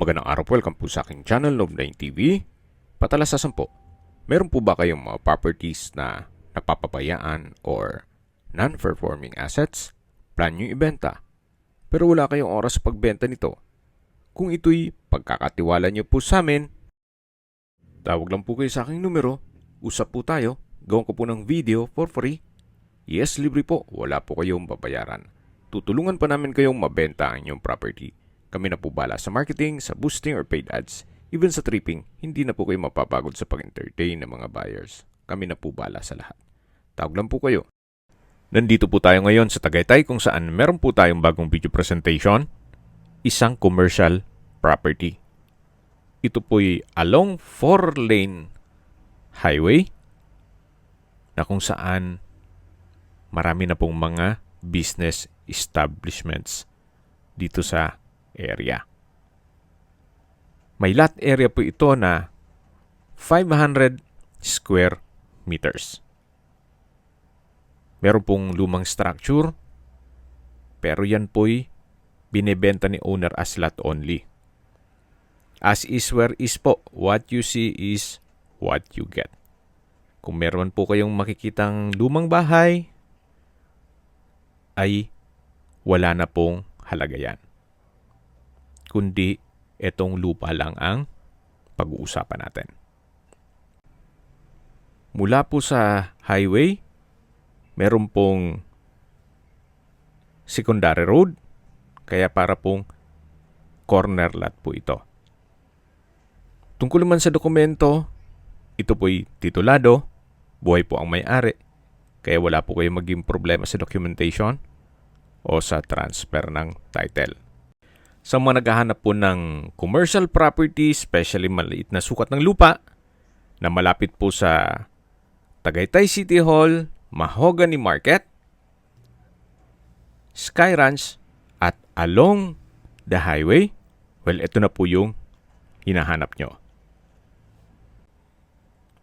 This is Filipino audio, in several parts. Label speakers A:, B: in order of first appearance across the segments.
A: Magandang araw po, welcome po sa aking channel, Love9 TV. Patalasasan po, meron po ba kayong mga properties na napapabayaan or non-performing assets? Plan nyo ibenta, pero wala kayong oras sa pagbenta nito. Kung ito'y pagkakatiwala nyo po sa amin, tawag lang po kayo sa aking numero, usap po tayo, gawin ko po ng video for free. Yes, libre po, wala po kayong babayaran. Tutulungan pa namin kayong mabenta ang inyong property. Kami na po bala sa marketing, sa boosting or paid ads. Even sa tripping, hindi na po kayo mapapagod sa pag-entertain ng mga buyers. Kami na po bala sa lahat. Tawag lang po kayo. Nandito po tayo ngayon sa Tagaytay kung saan meron po tayong bagong video presentation. Isang commercial property. Ito po'y along 4-lane highway na kung saan marami na pong mga business establishments dito sa area. May lot area po ito na 500 square meters. Meron pong lumang structure, pero yan po'y binebenta ni owner as lot only. As is where is po, what you see is what you get. Kung meron po kayong makikitang lumang bahay, ay wala na pong halaga yan. Kundi itong lupa lang ang pag-uusapan natin. Mula po sa highway, meron pong secondary road, kaya para pong corner lot po ito. Tungkol naman sa dokumento, ito po'y titulado, buhay po ang may-ari, kaya wala po kayong maging problema sa documentation o sa transfer ng title. Sa mga naghahanap po ng commercial property, especially maliit na sukat ng lupa, na malapit po sa Tagaytay City Hall, Mahogany Market, Sky Ranch, at along the highway, well, ito na po yung hinahanap nyo.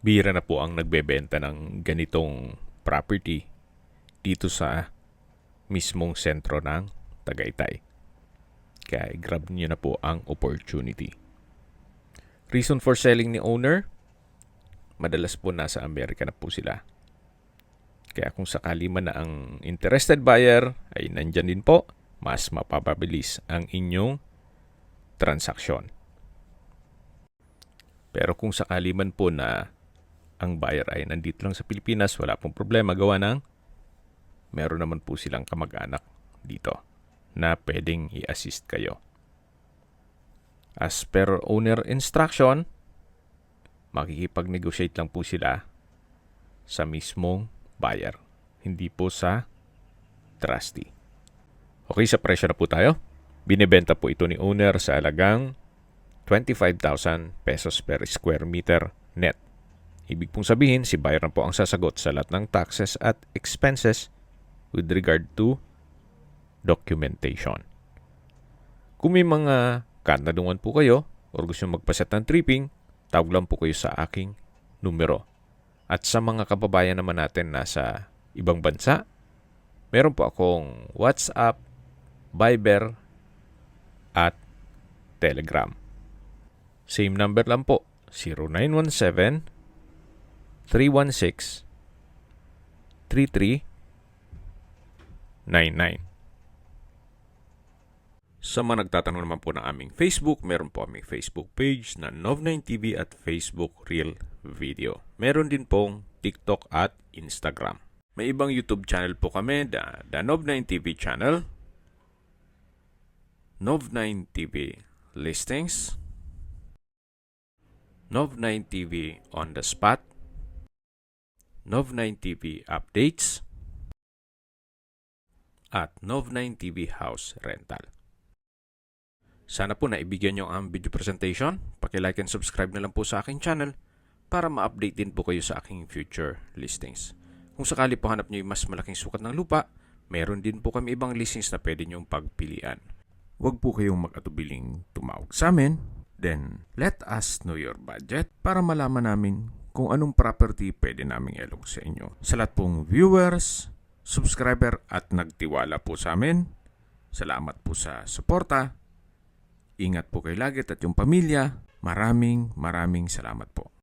A: Bira na po ang nagbebenta ng ganitong property dito sa mismong sentro ng Tagaytay. Kaya grab niyo na po ang opportunity. Reason for selling ni owner, madalas po nasa Amerika na po sila. Kaya kung sakali man na ang interested buyer ay nandyan din po, mas mapapabilis ang inyong transaksyon. Pero kung sakali man po na ang buyer ay nandito lang sa Pilipinas, wala pong problema, gawa ng meron naman po silang kamag-anak dito na pwedeng i-assist kayo. As per owner instruction, makikipag-negotiate lang po sila sa mismong buyer, hindi po sa trustee. Okay, sa presyo na po tayo. Binibenta po ito ni owner sa halagang 25,000 pesos per square meter net. Ibig pong sabihin, si buyer na po ang sasagot sa lahat ng taxes at expenses with regard to documentation. Kung may mga katanungan po kayo o gusto nyo magpaset ng tripping, tawag lang po kayo sa aking numero. At sa mga kababayan naman natin nasa ibang bansa, meron po akong WhatsApp, Viber, at Telegram. Same number lang po, 0917-316-3399. Sa mga nagtatanong naman po ng aming Facebook, meron po aming Facebook page na Love9 TV at Facebook Real Video. Meron din pong TikTok at Instagram. May ibang YouTube channel po kami, the Love9 TV channel, Love9 TV Listings, Love9 TV On The Spot, Love9 TV Updates, at Love9 TV House Rental. Sana po naibigyan nyo ang video presentation. Paki-like and subscribe na lang po sa aking channel para ma-update din po kayo sa aking future listings. Kung sakali po hanap nyo yung mas malaking sukat ng lupa, meron din po kami ibang listings na pwede nyong pagpilian. Huwag po kayong mag-atubiling tumawag sa amin. Then, let us know your budget para malaman namin kung anong property pwede naming ilog sa inyo. Sa lahat pong viewers, subscriber at nagtiwala po sa amin, salamat po sa suporta. Ingat po kayo lagi at yung pamilya. Maraming salamat po.